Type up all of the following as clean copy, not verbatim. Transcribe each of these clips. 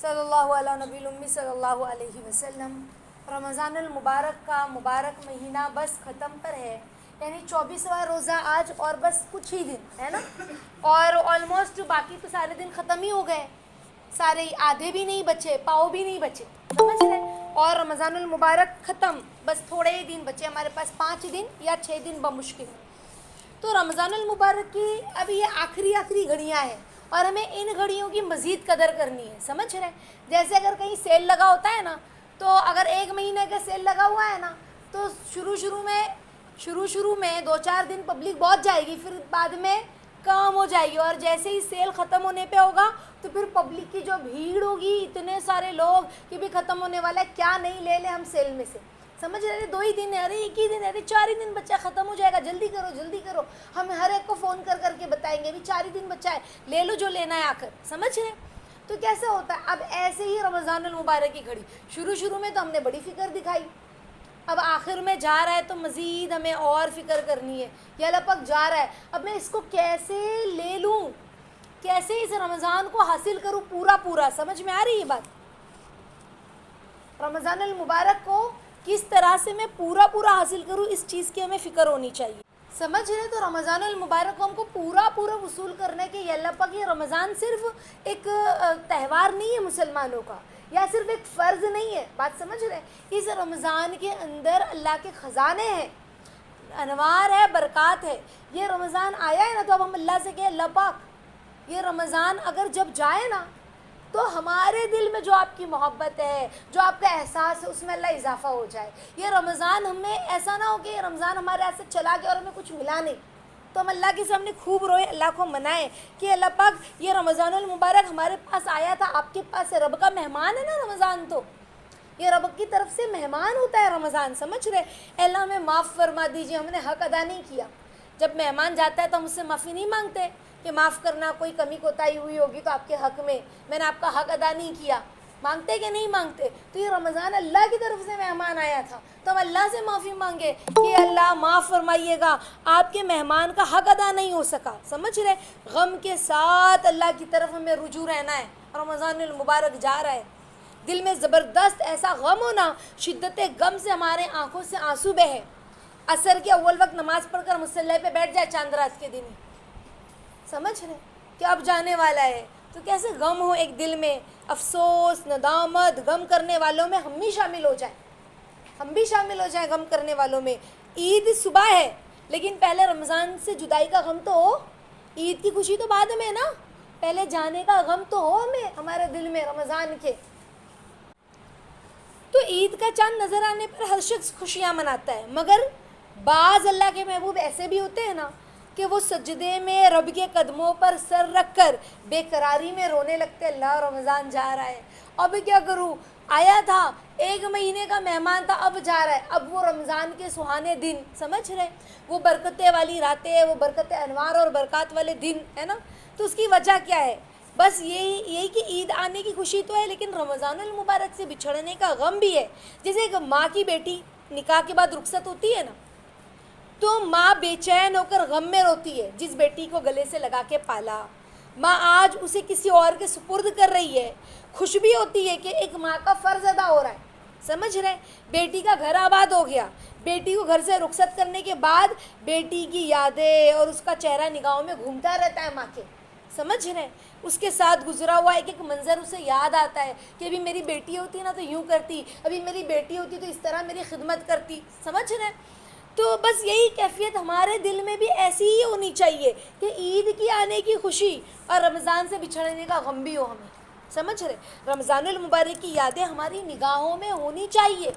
صلی اللہ علیہ نبی الامی صلی اللہ علیہ وسلم۔ رمضان المبارک کا مبارک مہینہ بس ختم پر ہے، یعنی 24واں روزہ آج اور بس کچھ ہی دن ہے نا، اور آلموسٹ باقی تو سارے دن ختم ہی ہو گئے، سارے آدھے بھی نہیں بچے، پاؤ بھی نہیں بچے، سمجھ رہے، اور رمضان المبارک ختم، بس تھوڑے ہی دن بچے ہمارے پاس، 5 دن یا 6 دن بمشکل۔ تو رمضان المبارک کی اب یہ آخری گھڑیاں ہیں اور ہمیں ان گھڑیوں کی مزید قدر کرنی ہے، سمجھ رہے ہیں۔ جیسے اگر کہیں سیل لگا ہوتا ہے نا، تو اگر 1 مہینے کا سیل لگا ہوا ہے نا، تو شروع میں 2-4 دن پبلک بہت جائے گی، پھر بعد میں کام ہو جائے گی، اور جیسے ہی سیل ختم ہونے پہ ہوگا تو پھر پبلک کی جو بھیڑ ہوگی، اتنے سارے لوگ کہ بھی ختم ہونے والا ہے، کیا نہیں لے لیں ہم سیل میں سے، سمجھ رہے، 2 ہی دن ہے، ارے 1 ہی دن ہے، ارے 4 ہی دن بچہ ختم ہو جائے گا، جلدی کرو، ہم ہر ایک کو فون کر کے بتائیں گے بھی 4 ہی دن بچہ ہے، لے لو جو لینا ہے آ کر، سمجھ رہے۔ تو کیسے ہوتا ہے، اب ایسے ہی رمضان المبارک کی گھڑی، شروع میں تو ہم نے بڑی فکر دکھائی، اب آخر میں جا رہا ہے تو مزید ہمیں اور فکر کرنی ہے، یا اللہ پاک جا رہا ہے، اب میں اس کو کیسے لے لوں، کیسے اس رمضان کو حاصل کروں پورا، سمجھ میں آ رہی ہے بات؟ رمضان المبارک کو کس طرح سے میں پورا حاصل کروں، اس چیز کی ہمیں فکر ہونی چاہیے، سمجھ رہے۔ تو رمضان المبارک کو ہم کو پورا وصول کرنے کے، یا اللہ پاک یہ رمضان صرف ایک تہوار نہیں ہے مسلمانوں کا، یا صرف ایک فرض نہیں ہے، بات سمجھ رہے، اس رمضان کے اندر اللہ کے خزانے ہیں، انوار ہے، برکات ہے۔ یہ رمضان آیا ہے نا، تو اب ہم اللہ سے کہیں اللہ پاک یہ رمضان اگر جب جائے نا، تو ہمارے دل میں جو آپ کی محبت ہے، جو آپ کا احساس ہے، اس میں اللہ اضافہ ہو جائے۔ یہ رمضان ہمیں ایسا نہ ہو کہ یہ رمضان ہمارے ہاتھ سے چلا گیا اور ہمیں کچھ ملا نہیں، تو ہم اللہ کے سامنے خوب روئے، اللہ کو منائیں کہ اللہ پاک یہ رمضان المبارک ہمارے پاس آیا تھا، آپ کے پاس ہے، رب کا مہمان ہے نا رمضان، تو یہ رب کی طرف سے مہمان ہوتا ہے رمضان، سمجھ رہے، اے اللہ ہمیں معاف فرما دیجئے، ہم نے حق ادا نہیں کیا۔ جب مہمان جاتا ہے تو ہم اس سے معافی نہیں مانگتے کہ معاف کرنا، کوئی کمی کوتاہی ہوئی ہوگی تو آپ کے حق میں نے آپ کا حق ادا نہیں کیا، مانگتے کہ نہیں مانگتے؟ تو یہ رمضان اللہ کی طرف سے مہمان آیا تھا، تو ہم اللہ سے معافی مانگے کہ اللہ معاف فرمائیے گا، آپ کے مہمان کا حق ادا نہیں ہو سکا، سمجھ رہے، غم کے ساتھ اللہ کی طرف ہمیں رجوع رہنا ہے۔ رمضان المبارک جا رہا ہے، دل میں زبردست ایسا غم ہونا، شدت غم سے ہمارے آنکھوں سے آنسو بہے، عصر کے اول وقت نماز پڑھ کر مصلی پہ بیٹھ جائے چاند رات کے دن، سمجھ رہے کہ اب جانے والا ہے، تو کیسے غم ہو ایک دل میں، افسوس، ندامت، غم کرنے والوں میں ہم بھی شامل ہو جائیں غم کرنے والوں میں۔ عید صبح ہے، لیکن پہلے رمضان سے جدائی کا غم تو ہو، عید کی خوشی تو بعد میں نا، پہلے جانے کا غم تو ہو ہمیں ہمارے دل میں رمضان کے۔ تو عید کا چاند نظر آنے پر ہر شخص خوشیاں مناتا ہے، مگر بعض اللہ کے محبوب ایسے بھی ہوتے ہیں نا کہ وہ سجدے میں رب کے قدموں پر سر رکھ کر بے قراری میں رونے لگتے، اللہ رمضان جا رہا ہے، اب کیا کروں، آیا تھا 1 مہینے کا مہمان تھا، اب جا رہا ہے، اب وہ رمضان کے سہانے دن، سمجھ رہے، وہ برکتیں والی راتیں، وہ برکت انوار اور برکات والے دن ہے نا، تو اس کی وجہ کیا ہے؟ بس یہی کہ عید آنے کی خوشی تو ہے، لیکن رمضان المبارک سے بچھڑنے کا غم بھی ہے۔ جیسے ایک ماں کی بیٹی نکاح کے بعد رخصت ہوتی ہے نا، تو ماں بے چین ہو کر غم میں روتی ہے، جس بیٹی کو گلے سے لگا کے پالا، ماں آج اسے کسی اور کے سپرد کر رہی ہے، خوش بھی ہوتی ہے کہ ایک ماں کا فرض ادا ہو رہا ہے، سمجھ رہے، بیٹی کا گھر آباد ہو گیا، بیٹی کو گھر سے رخصت کرنے کے بعد بیٹی کی یادیں اور اس کا چہرہ نگاہوں میں گھومتا رہتا ہے ماں کے، سمجھ رہے، اس کے ساتھ گزرا ہوا ایک منظر اسے یاد آتا ہے کہ ابھی میری بیٹی ہوتی نا تو یوں کرتی، ابھی میری بیٹی ہوتی تو اس طرح میری خدمت کرتی، سمجھ رہے۔ تو بس یہی کیفیت ہمارے دل میں بھی ایسی ہی ہونی چاہیے کہ عید کی آنے کی خوشی اور رمضان سے بچھڑنے کا غم بھی ہو ہمیں، سمجھ رہے، رمضان المبارک کی یادیں ہماری نگاہوں میں ہونی چاہیے۔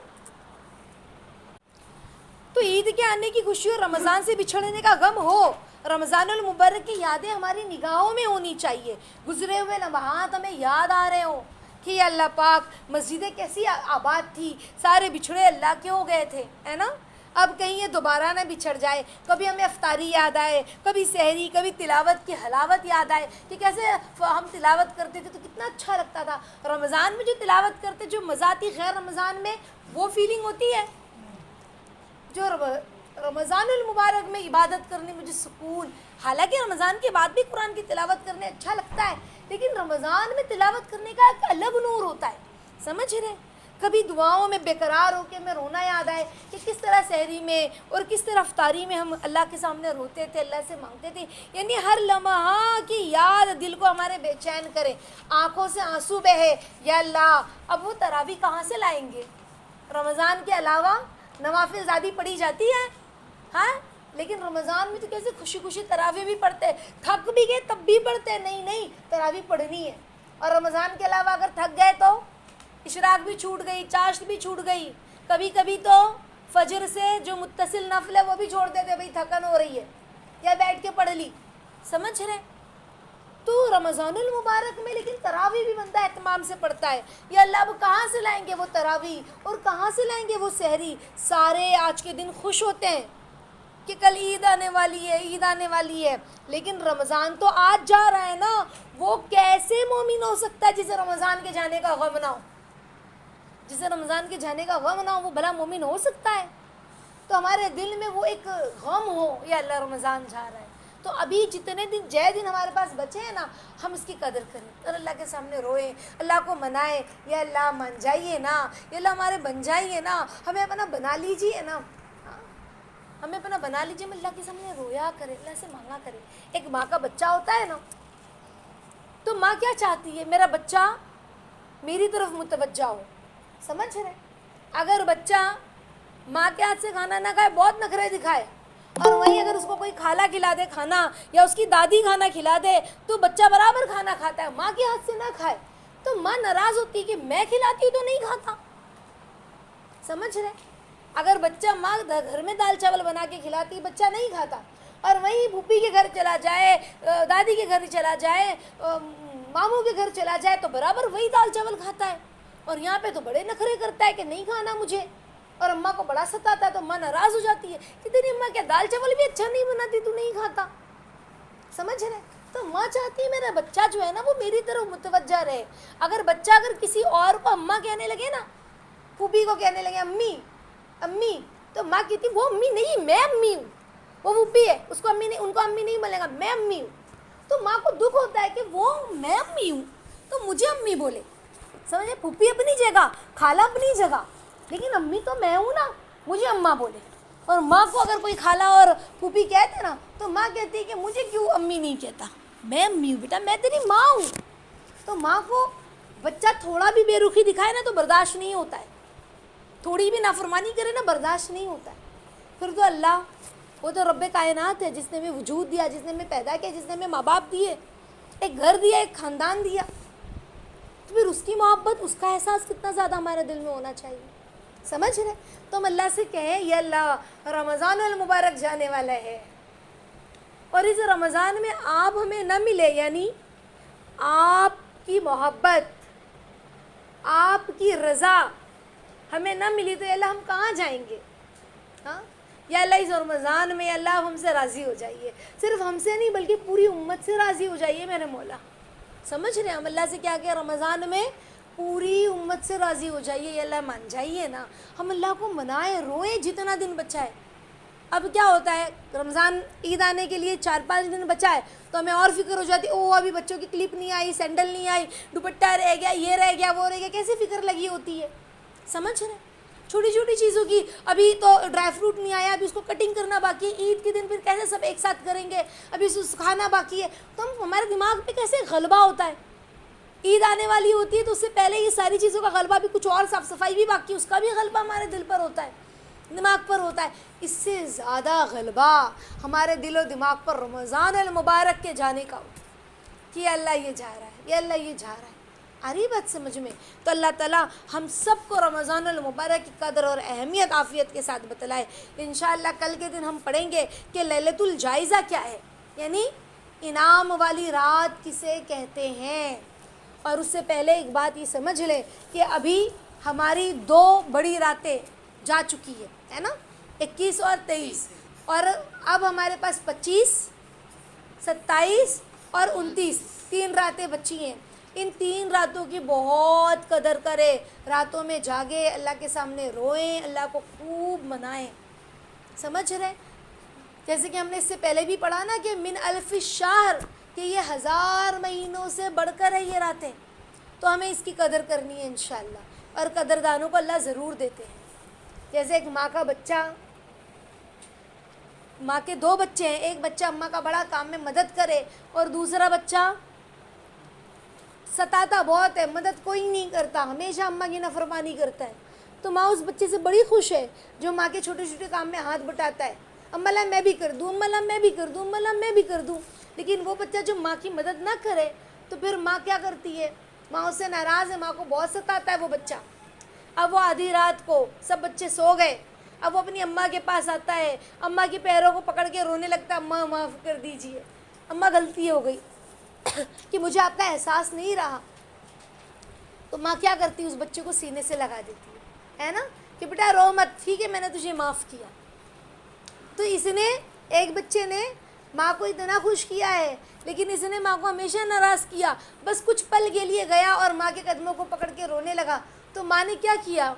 تو عید کے آنے کی خوشی اور رمضان سے بچھڑنے کا غم ہو، رمضان المبارک کی یادیں ہماری نگاہوں میں ہونی چاہیے، گزرے ہوئے لمحات ہمیں یاد آ رہے ہوں کہ یا اللہ پاک مسجدیں کیسی آباد تھی، سارے بچھڑے اللہ کے ہو گئے تھے، ہے نا، اب کہیں یہ دوبارہ نہ بچھڑ جائے، کبھی ہمیں افطاری یاد آئے، کبھی سحری، کبھی تلاوت کی حلاوت یاد آئے کہ کیسے ہم تلاوت کرتے تھے تو کتنا اچھا لگتا تھا، رمضان میں جو تلاوت کرتے جو مزہ آتی غیر رمضان میں وہ فیلنگ ہوتی ہے جو رمضان المبارک میں عبادت کرنے مجھے سکون، حالانکہ رمضان کے بعد بھی قرآن کی تلاوت کرنے اچھا لگتا ہے، لیکن رمضان میں تلاوت کرنے کا ایک الگ نور ہوتا ہے، سمجھ رہے؟ کبھی دعاؤں میں بے قرار ہو کے میں رونا یاد آئے کہ کس طرح سحری میں اور کس طرح افطاری میں ہم اللہ کے سامنے روتے تھے، اللہ سے مانگتے تھے، یعنی ہر لمحہ کی یاد دل کو ہمارے بے چین کرے، آنکھوں سے آنسو بہے، یا اللہ اب وہ تراویح کہاں سے لائیں گے؟ رمضان کے علاوہ نوافل زیادہ پڑھی جاتی ہے، ہاں، لیکن رمضان میں تو کیسے خوشی خوشی تراویح بھی پڑھتے، تھک بھی گئے تب بھی پڑھتے، نہیں تراویح پڑھنی ہے۔ اور رمضان کے علاوہ اگر تھک گئے تو اشراق بھی چھوٹ گئی، چاشت بھی چھوٹ گئی، کبھی کبھی تو فجر سے جو متصل نفل ہے وہ بھی چھوڑ دیتے، بھئی تھکن ہو رہی ہے، یا بیٹھ کے پڑھ لی، سمجھ رہے؟ تو رمضان المبارک میں لیکن تراویح بھی بندہ اہتمام سے پڑھتا ہے، یا اللہ اب کہاں سے لائیں گے وہ تراویح اور کہاں سے لائیں گے وہ سحری؟ سارے آج کے دن خوش ہوتے ہیں کہ کل عید آنے والی ہے، عید آنے والی ہے، لیکن رمضان تو آج جا رہا ہے نا، وہ کیسے مومن ہو سکتا ہے جسے رمضان کے جانے کا غم نہ ہو؟ جسے رمضان کے جانے کا غم نہ ہو وہ بھلا مومن ہو سکتا ہے؟ تو ہمارے دل میں وہ ایک غم ہو، یا اللہ رمضان جا رہا ہے، تو ابھی جتنے دن دن ہمارے پاس بچے ہیں نا، ہم اس کی قدر کریں اور اللہ کے سامنے روئیں، اللہ کو منائیں، یا اللہ مان جائیے نا، یا اللہ ہمارے بن جائیے نا، ہمیں اپنا بنا لیجیے نا، ہمیں اپنا بنا لیجیے، ہم اللہ کے سامنے رویا کریں، اللہ سے مانگا کریں۔ ایک ماں کا بچہ ہوتا ہے نا، تو ماں کیا چاہتی ہے؟ میرا بچہ میری طرف متوجہ ہو، سمجھ رہے؟ اگر بچہ ماں کے ہاتھ سے کھانا نہ کھائے، بہت نخرے دکھائے، اور وہیں اگر اس کو کوئی خالہ کھلا دے کھانا، یا اس کی دادی کھانا کھلا دے، تو بچہ برابر کھانا کھاتا ہے، ماں کے ہاتھ سے نہ کھائے تو ماں ناراض ہوتی ہے کہ میں کھلاتی ہوں تو نہیں کھاتا، سمجھ رہے؟ اگر بچہ ماں گھر میں دال چاول بنا کے کھلاتی، بچہ نہیں کھاتا، اور وہیں پھوپھی کے گھر چلا جائے، دادی کے گھر چلا جائے، ماموں کے گھر چلا جائے، تو برابر وہی دال چاول کھاتا ہے، اور یہاں پہ تو بڑے نخرے کرتا ہے کہ نہیں کھانا مجھے، اور اماں کو بڑا ستاتا ہے، تو اماں ناراض ہو جاتی ہے کہ تیری اماں کیا دال چاول بھی اچھا نہیں بناتی، تو نہیں کھاتا، سمجھ رہے؟ تو ماں چاہتی ہے میرا بچہ جو ہے نا وہ میری طرف متوجہ رہے۔ اگر بچہ کسی اور کو اماں کہنے لگے نا، پھوپھی کو کہنے لگے امی امی، تو ماں کہتی وہ امی نہیں، میں امی ہوں، وہ پھوپھی ہے، اس کو امی نہیں، ان کو امی نہیں بولے گا، میں امی ہوں۔ تو ماں کو دکھ ہوتا ہے کہ وہ میں امی ہوں تو مجھے امی بولے، سمجھے؟ پھوپھی اپنی جگہ، خالہ اپنی جگہ، لیکن امی تو میں ہوں نا، مجھے اماں بولے۔ اور ماں کو اگر کوئی خالہ اور پھوپھی کہتے نا، تو ماں کہتی ہے کہ مجھے کیوں امی نہیں کہتا، میں امی ہوں بیٹا، میں تیری ماں ہوں۔ تو ماں کو بچہ تھوڑا بھی بے رخی دکھائے نا تو برداشت نہیں ہوتا ہے، تھوڑی بھی نافرمانی کرے نا برداشت نہیں ہوتا ہے۔ پھر تو اللہ، وہ تو رب کائنات ہے، جس نے ہمیں وجود دیا، جس نے ہمیں پیدا کیا، جس نے ہمیں ماں باپ دیے، ایک گھر دیا، ایک خاندان دیا، تو پھر اس کی محبت، اس کا احساس کتنا زیادہ ہمارے دل میں ہونا چاہیے، سمجھ رہے؟ تو ہم اللہ سے کہیں یا اللہ رمضان المبارک جانے والا ہے، اور اس رمضان میں آپ ہمیں نہ ملے، یعنی آپ کی محبت، آپ کی رضا ہمیں نہ ملی، تو یا اللہ ہم کہاں جائیں گے؟ ہاں، یا اللہ اس رمضان میں یا اللہ ہم سے راضی ہو جائیے، صرف ہم سے نہیں بلکہ پوری امت سے راضی ہو جائیے میرے مولا، سمجھ رہے ہیں؟ ہم اللہ سے کیا کہ رمضان میں پوری امت سے راضی ہو جائیے، یا اللہ مان جائیے نا، ہم اللہ کو منائیں، روئیں جتنا دن بچا ہے۔ اب کیا ہوتا ہے، رمضان عید آنے کے لیے 4-5 دن بچا ہے تو ہمیں اور فکر ہو جاتی ہے، او ابھی بچوں کی کلپ نہیں آئی، سینڈل نہیں آئی، دوپٹہ رہ گیا، یہ رہ گیا، وہ رہ گیا، کیسے فکر لگی ہوتی ہے، سمجھ رہے ہیں؟ چھوٹی چھوٹی چیزوں کی، ابھی تو ڈرائی فروٹ نہیں آیا، ابھی اس کو کٹنگ کرنا باقی ہے، عید کے دن پھر کیسے سب ایک ساتھ کریں گے، ابھی اس کو سکھانا باقی ہے، تو ہمارے دماغ پہ کیسے غلبہ ہوتا ہے۔ عید آنے والی ہوتی ہے تو اس سے پہلے یہ ساری چیزوں کا غلبہ بھی، کچھ اور صاف صفائی بھی باقی، اس کا بھی غلبہ ہمارے دل پر ہوتا ہے، دماغ پر ہوتا ہے۔ اس سے زیادہ غلبہ ہمارے دل و دماغ پر رمضان المبارک کے جانے کا ہوتا ہے کہ اللہ یہ جا رہا ہے، یا اللہ یہ جا رہا ہے، آ رہی بات سمجھ میں؟ تو اللہ تعالیٰ ہم سب کو رمضان المبارک کی قدر اور اہمیت عافیت کے ساتھ بتلائے۔ انشاءاللہ کل کے دن ہم پڑھیں گے کہ لیلۃ الجائزہ کیا ہے، یعنی انعام والی رات کسے کہتے ہیں۔ اور اس سے پہلے ایک بات یہ سمجھ لیں کہ ابھی ہماری 2 بڑی راتیں جا چکی ہے نا، 21 اور 23، اور اب ہمارے پاس 25، 27 اور 29 3 راتیں بچی ہیں۔ ان 3 راتوں کی بہت قدر کرے، راتوں میں جاگے، اللہ کے سامنے روئیں، اللہ کو خوب منائیں، سمجھ رہے؟ جیسے کہ ہم نے اس سے پہلے بھی پڑھا نا کہ من الف شہر، کہ یہ 1000 مہینوں سے بڑھ کر ہے یہ راتیں، تو ہمیں اس کی قدر کرنی ہے انشاءاللہ، اور قدردانوں کو اللہ ضرور دیتے ہیں۔ جیسے ایک ماں کا بچہ، ماں کے 2 بچے ہیں، ایک بچہ اماں کا بڑا کام میں مدد کرے اور دوسرا بچہ ستاتا بہت ہے، مدد کوئی نہیں کرتا، ہمیشہ اماں کی نافرمانی کرتا ہے، تو ماں اس بچے سے بڑی خوش ہے جو ماں کے چھوٹے چھوٹے کام میں ہاتھ بٹاتا ہے، اماں اللہ میں بھی کر دوں، اماں اللہ میں بھی کر دوں، اماں اللہ میں بھی کر دوں۔ لیکن وہ بچہ جو ماں کی مدد نہ کرے تو پھر ماں کیا کرتی ہے؟ ماں اس سے ناراض ہے، ماں کو بہت ستاتا ہے وہ بچہ۔ اب وہ آدھی رات کو سب بچے سو گئے، اب وہ اپنی اماں کے پاس آتا ہے، اماں کے پیروں کو پکڑ کے رونے لگتا ہے، اماں معاف کر دیجئے، اماں غلطی ہو گئی کہ مجھے آپ کا احساس نہیں رہا۔ تو ماں کیا کرتی ہے؟ اس بچے کو سینے سے لگا دیتی ہے نا، کہ بیٹا رو مت، ٹھیک ہے میں نے تجھے معاف کیا۔ تو اس نے، ایک بچے نے ماں کو اتنا خوش کیا ہے، لیکن اس نے ماں کو ہمیشہ ناراض کیا، بس کچھ پل کے لیے گیا اور ماں کے قدموں کو پکڑ کے رونے لگا، تو ماں نے کیا کیا؟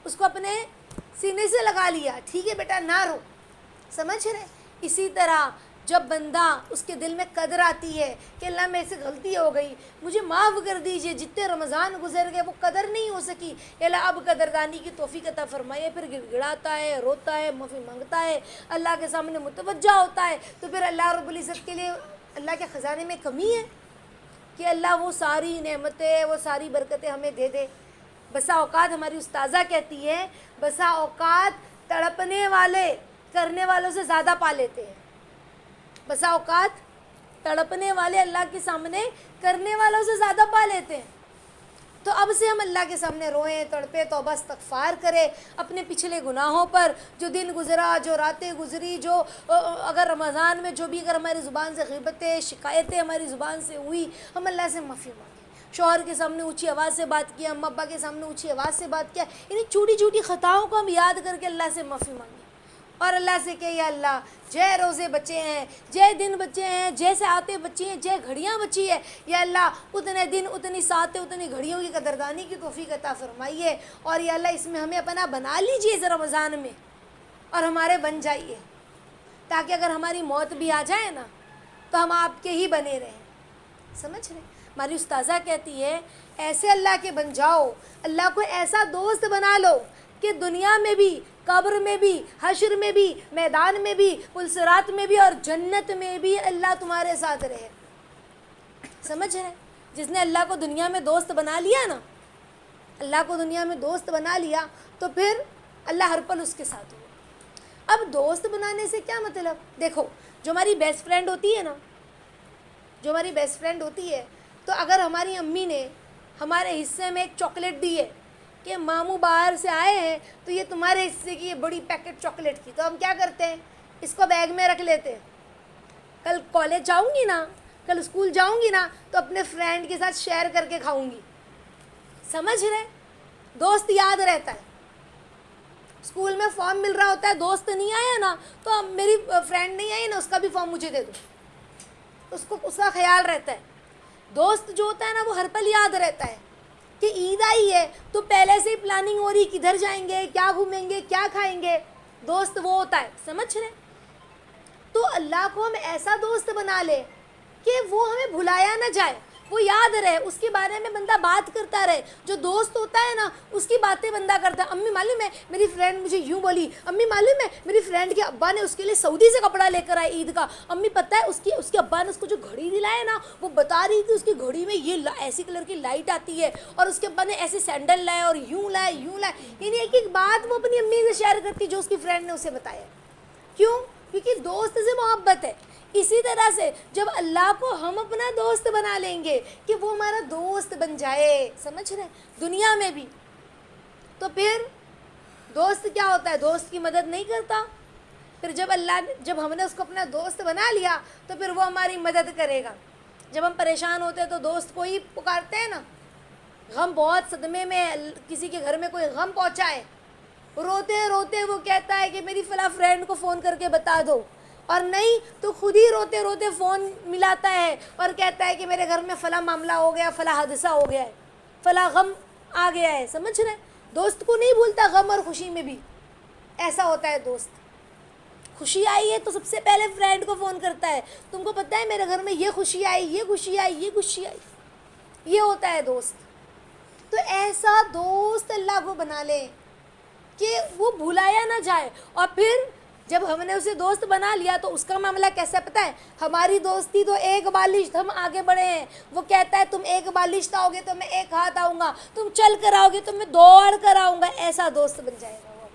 اس کو اپنے سینے سے لگا لیا، ٹھیک ہے بیٹا نہ رو۔ سمجھ رہے؟ اسی طرح جب بندہ، اس کے دل میں قدر آتی ہے کہ اللہ میرے سے غلطی ہو گئی، مجھے معاف کر دیجئے، جتنے رمضان گزر گئے وہ قدر نہیں ہو سکی، اللہ اب قدردانی کی توفیق عطا فرمائے، پھر گڑ گڑاتا ہے، روتا ہے، معافی مانگتا ہے، اللہ کے سامنے متوجہ ہوتا ہے، تو پھر اللہ رب العزت کے لیے اللہ کے خزانے میں کمی ہے کہ اللہ وہ ساری نعمتیں، وہ ساری برکتیں ہمیں دے دے۔ بسا اوقات ہماری استاذہ کہتی ہے، بسا اوقات تڑپنے والے کرنے والوں سے زیادہ پا لیتے ہیں، بسا اوقات تڑپنے والے اللہ کے سامنے کرنے والوں سے زیادہ پا لیتے ہیں۔ تو اب سے ہم اللہ کے سامنے روئیں، تڑپے، توبہ استغفار کریں اپنے پچھلے گناہوں پر، جو دن گزرا، جو راتیں گزری، جو اگر رمضان میں جو بھی اگر ہماری زبان سے غیبتیں، شکایتیں ہماری زبان سے ہوئی، ہم اللہ سے معافی مانگیں۔ شوہر کے سامنے اونچی آواز سے بات کیا، اماں ابا کے سامنے اونچی آواز سے بات کیا، انہیں چھوٹی چھوٹی خطاؤں کو ہم یاد کر کے اللہ سے معافی مانگیں، اور اللہ سے کہ یا اللہ جے روزے بچے ہیں، جے دن بچے ہیں، جیسے آتے بچی ہیں، جے گھڑیاں بچی ہے، یا اللہ اتنے دن، اتنی ساتیں، اتنی گھڑیوں کی قدردانی کی توفیق عطا فرمائیے، اور یا اللہ اس میں ہمیں اپنا بنا لیجئے اس رمضان میں، اور ہمارے بن جائیے، تاکہ اگر ہماری موت بھی آ جائے نا تو ہم آپ کے ہی بنے رہیں۔ سمجھ رہے؟ ہماری استاذہ کہتی ہے ایسے اللہ کے بن جاؤ، اللہ کو ایسا دوست بنا لو کہ دنیا میں بھی، قبر میں بھی، حشر میں بھی، میدان میں بھی، پلسرات میں بھی، اور جنت میں بھی اللہ تمہارے ساتھ رہے۔ سمجھ رہے؟ جس نے اللہ کو دنیا میں دوست بنا لیا نا، اللہ کو دنیا میں دوست بنا لیا تو پھر اللہ ہر پل اس کے ساتھ ہوا۔ اب دوست بنانے سے کیا مطلب؟ دیکھو جو ہماری بیسٹ فرینڈ ہوتی ہے نا، جو ہماری بیسٹ فرینڈ ہوتی ہے، تو اگر ہماری امی نے ہمارے حصے میں ایک چاکلیٹ دی ہے کہ ماموں باہر سے آئے ہیں تو یہ تمہارے حصے کی یہ بڑی پیکٹ چاکلیٹ کی، تو ہم کیا کرتے ہیں؟ اس کو بیگ میں رکھ لیتے ہیں، کل کالج جاؤں گی نا، کل اسکول جاؤں گی نا تو اپنے فرینڈ کے ساتھ شیئر کر کے کھاؤں گی۔ سمجھ رہے؟ دوست یاد رہتا ہے۔ اسکول میں فارم مل رہا ہوتا ہے، دوست نہیں آیا نا تو میری فرینڈ نہیں آئی نا، اس کا بھی فارم مجھے دے دو، اس کا خیال رہتا ہے۔ دوست جو ہوتا ہے نا وہ ہر پل یاد رہتا ہے کہ عید آئی ہے تو پہلے سے ہی پلاننگ ہو رہی، کدھر جائیں گے، کیا گھومیں گے، کیا کھائیں گے، دوست وہ ہوتا ہے۔ سمجھ رہے؟ تو اللہ کو ہم ایسا دوست بنا لے کہ وہ ہمیں بھلایا نہ جائے، وہ یاد رہے، اس کے بارے میں بندہ بات کرتا رہے۔ جو دوست ہوتا ہے نا اس کی باتیں بندہ کرتا ہے، امی معلوم ہے میری فرینڈ مجھے یوں بولی، امی معلوم ہے میری فرینڈ کے ابا نے اس کے لیے سعودی سے کپڑا لے کر آئے عید کا، امی پتہ ہے اس کے ابا نے اس کو جو گھڑی دلائے نا وہ بتا رہی تھی اس کی گھڑی میں یہ ایسی کلر کی لائٹ آتی ہے، اور اس کے ابا نے ایسے سینڈل لائے اور یوں لائے یوں لائے، یعنی ایک ایک بات وہ اپنی امی سے شیئر کرتی جو اس کی فرینڈ نے اسے بتایا۔ کیوں؟ کیونکہ دوست سے محبت ہے۔ اسی طرح سے جب اللہ کو ہم اپنا دوست بنا لیں گے کہ وہ ہمارا دوست بن جائے، سمجھ رہے ہیں، دنیا میں بھی، تو پھر دوست کیا ہوتا ہے؟ دوست کی مدد نہیں کرتا۔ پھر جب ہم نے اس کو اپنا دوست بنا لیا تو پھر وہ ہماری مدد کرے گا۔ جب ہم پریشان ہوتے ہیں تو دوست کو ہی پکارتے ہیں نا، غم بہت صدمے میں، کسی کے گھر میں کوئی غم پہنچا ہے، روتے روتے وہ کہتا ہے کہ میری فلاں فرینڈ کو فون کر کے بتا دو، اور نہیں تو خود ہی روتے روتے فون ملاتا ہے اور کہتا ہے کہ میرے گھر میں فلاں معاملہ ہو گیا، فلاں حادثہ ہو گیا ہے، فلاں غم آ گیا ہے۔ سمجھ رہے؟ دوست کو نہیں بھولتا غم اور خوشی میں بھی، ایسا ہوتا ہے دوست۔ خوشی آئی ہے تو سب سے پہلے فرینڈ کو فون کرتا ہے, تم کو پتہ ہے میرے گھر میں یہ خوشی آئی, یہ خوشی آئی, یہ خوشی آئی. یہ ہوتا ہے دوست. تو ایسا دوست اللہ کو بنا لے کہ وہ بھلایا نہ جائے. اور پھر جب ہم نے اسے دوست بنا لیا تو اس کا معاملہ کیسا پتہ ہے, ہماری دوستی تو ایک بالشت, ہم آگے بڑھے ہیں. وہ کہتا ہے تم ایک بالشت آؤ گے تو میں ایک ہاتھ آؤں گا, تم چل کر آؤ گے تو میں دوڑ کر آؤں گا. ایسا دوست بن جائے گا وہ,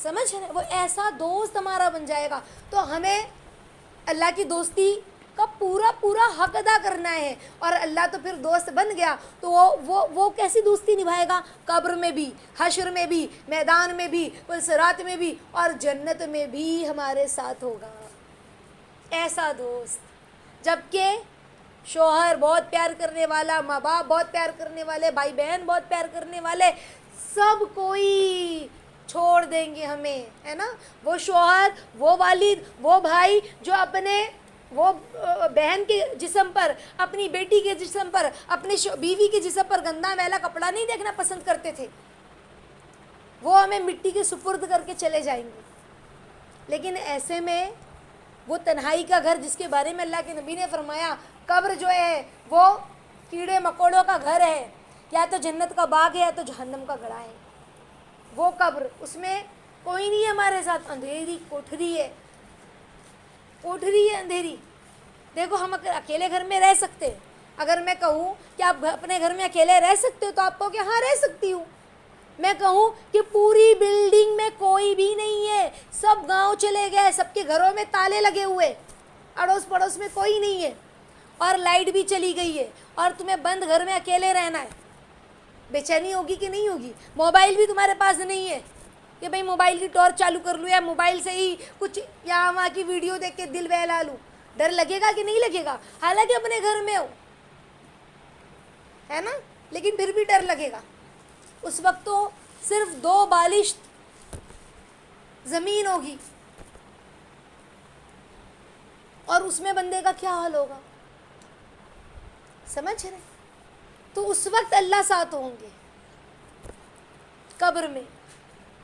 سمجھ رہے, وہ ایسا دوست ہمارا بن جائے گا. تو ہمیں اللہ کی دوستی کا پورا پورا حق ادا کرنا ہے. اور اللہ تو پھر دوست بن گیا تو وہ کیسی دوستی نبھائے گا, قبر میں بھی, حشر میں بھی, میدان میں بھی, صراط میں بھی, اور جنت میں بھی ہمارے ساتھ ہوگا. ایسا دوست. جبکہ شوہر بہت پیار کرنے والا, ماں باپ بہت پیار کرنے والے, بھائی بہن بہت پیار کرنے والے, سب کوئی چھوڑ دیں گے ہمیں, ہے نا. وہ شوہر, وہ والد, وہ بھائی جو اپنے وہ بہن کے جسم پر, اپنی بیٹی کے جسم پر, اپنی بیوی کے جسم پر گندا میلا کپڑا نہیں دیکھنا پسند کرتے تھے, وہ ہمیں مٹی کے سپرد کر کے چلے جائیں گے. لیکن ایسے میں وہ تنہائی کا گھر جس کے بارے میں اللہ کے نبی نے فرمایا قبر جو ہے وہ کیڑے مکوڑوں کا گھر ہے, یا تو جنت کا باغ ہے یا تو جہنم کا گڑھا ہے. وہ قبر, اس میں کوئی نہیں ہے ہمارے ساتھ, اندھیری کوٹھری ہے, کوٹھری ہے اندھیری. دیکھو ہم اکیلے گھر میں رہ سکتے, اگر میں کہوں کہ آپ اپنے گھر میں اکیلے رہ سکتے ہو تو آپ کہو کہ ہاں رہ سکتی ہوں. میں کہوں کہ پوری بلڈنگ میں کوئی بھی نہیں ہے, سب گاؤں چلے گئے, سب کے گھروں میں تالے لگے ہوئے, اڑوس پڑوس میں کوئی نہیں ہے, اور لائٹ بھی چلی گئی ہے, اور تمہیں بند گھر میں اکیلے رہنا ہے, بے چینی ہوگی کہ نہیں ہوگی؟ موبائل بھی تمہارے پاس نہیں ہے کہ بھئی موبائل کی ٹارچ چالو کر لوں یا موبائل سے ہی کچھ یہاں وہاں کی ویڈیو دیکھ کے دل بہلا لوں. ڈر لگے گا کہ نہیں لگے گا؟ حالانکہ اپنے گھر میں ہو, ہے نا, لیکن پھر بھی ڈر لگے گا. اس وقت تو صرف 2 بالشت زمین ہوگی, اور اس میں بندے کا کیا حال ہوگا, سمجھ رہے؟ تو اس وقت اللہ ساتھ ہوں گے قبر میں,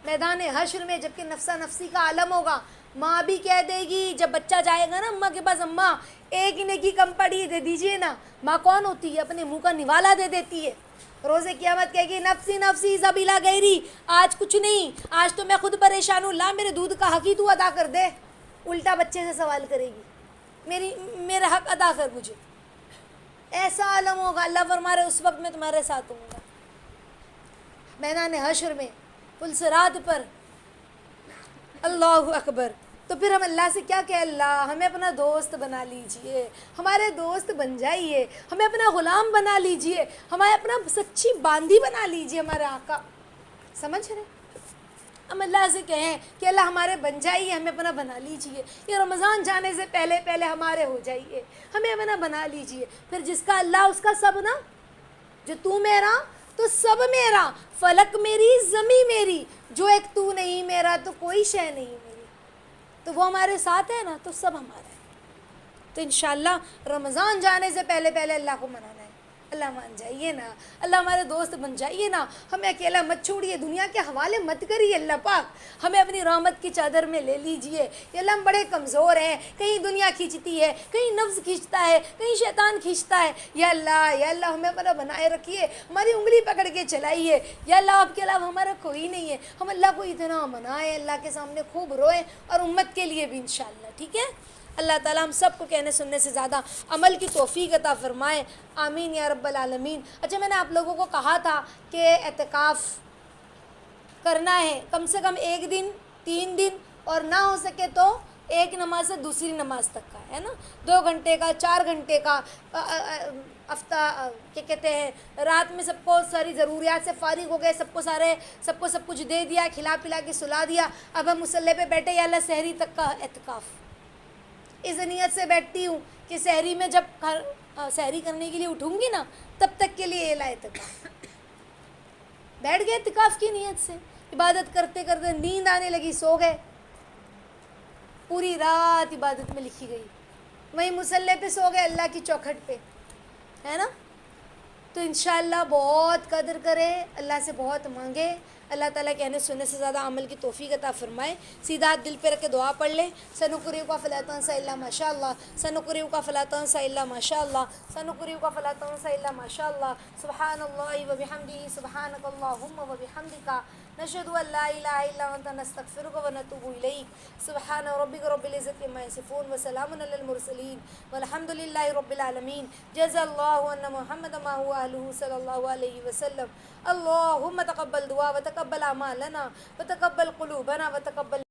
میدان حشر میں, جبکہ نفسا نفسی کا عالم ہوگا. ماں بھی کہہ دے گی جب بچہ جائے گا نا اماں کے پاس, اماں ایک نیکی کم پڑی دے دیجئے نا. ماں کون ہوتی ہے؟ اپنے منہ کا نوالا دے دیتی ہے. روز قیامت کہے گی نفسی نفسی زبیلا گیری, آج کچھ نہیں, آج تو میں خود پریشان ہوں, لا میرے دودھ کا حق ہی تو ادا کر دے. الٹا بچے سے سوال کرے گی, میرا حق ادا کر مجھے. ایسا عالم ہوگا. اللہ فرما رہے اس وقت میں تمہارے ساتھ ہوں گا میدان حشر میں, پل صراط پر. اللہ اکبر. تو پھر ہم اللہ سے کیا کہ اللہ ہمیں اپنا دوست بنا لیجئے, ہمارے دوست بن جائیے, ہمیں اپنا غلام بنا لیجئے, ہمیں اپنا سچی باندی بنا لیجئے ہمارے آقا. سمجھ رہے؟ ہم اللہ سے کہیں کہ اللہ ہمارے بن جائیے, ہمیں اپنا بنا لیجئے, یہ رمضان جانے سے پہلے پہلے ہمارے ہو جائیے, ہمیں اپنا بنا لیجئے. پھر جس کا اللہ اس کا سب نا, جو تو میرا تو سب میرا, فلک میری زمیں میری, جو ایک تو نہیں میرا تو کوئی شے نہیں میری. تو وہ ہمارے ساتھ ہے نا تو سب ہمارا ہے. تو انشاءاللہ رمضان جانے سے پہلے پہلے اللہ کو منانا ہے. اللہ مان جائیے نا, اللہ ہمارے دوست بن جائیے نا, ہمیں اکیلا مت چھوڑیے, دنیا کے حوالے مت کریے. اللہ پاک ہمیں اپنی رحمت کی چادر میں لے لیجئے. یہ اللہ ہم بڑے کمزور ہیں, کہیں دنیا کھینچتی ہے, کہیں نفس کھینچتا ہے, کہیں شیطان کھینچتا ہے. یا اللہ ہمیں اپنا بنائے رکھیے, ہماری انگلی پکڑ کے چلائیے. یا اللہ آپ کے علاوہ ہمارا کوئی نہیں ہے. ہم اللہ کو اتنا منائیں, اللہ کے سامنے خوب روئیں, اور امت کے لیے بھی انشاءاللہ. ٹھیک ہے؟ اللہ تعالیٰ ہم سب کو کہنے سننے سے زیادہ عمل کی توفیق عطا فرمائے. آمین یا رب العالمین. اچھا, میں نے آپ لوگوں کو کہا تھا کہ اعتکاف کرنا ہے کم سے کم 1 دن 3 دن, اور نہ ہو سکے تو ایک نماز سے دوسری نماز تک کا, ہے نا, 2 گھنٹے کا, 4 گھنٹے کا. کیا کہتے ہیں, رات میں سب کو ساری ضروریات سے فارغ ہو گئے, سب کو سب کچھ دے دیا, کھلا پلا کے سلا دیا. اب ہم مصلی پہ بیٹھے, یا اللہ سحری تک کا اعتکاف. اس نیت سے بیٹھتی ہوں کہ سحری میں جب سحری کرنے کے لیے اٹھوں گی نا تب تک کے لیے اعتکاف. بیٹھ گئے اعتکاف کی نیت سے, عبادت کرتے کرتے نیند آنے لگی, سو گئے. پوری رات عبادت میں لکھی گئی, وہیں مصلی پہ سو گئے, اللہ کی چوکھٹ پہ, ہے نا. تو انشاءاللہ بہت قدر کرے, اللہ سے بہت مانگے, اللہ تعالیٰ کہنے سننے سے زیادہ عمل کی توفیق عطا فرمائے. سیدھا ہاتھ دل پہ رکھ کے دعا پڑھ لیں. سنقرئک فلا تنسى الا ما شاء الله سنقرئک فلا تنسى الا ما شاء الله سنقرئک فلا تنسى الا ما شاء الله سبحان الله وبحمده سبحانك اللهم وبحمدك نشهد ان لا اله الا انت نستغفرك ونتوب اليك. سبحان ربك رب العزة عما يصفون وسلام على المرسلين والحمد لله رب العالمين. جزا الله ان محمد ما هو اهله صلى الله عليه وسلم. اللهم تقبل دعاء وتقبل اعمالنا وتقبل قلوبنا وتقبل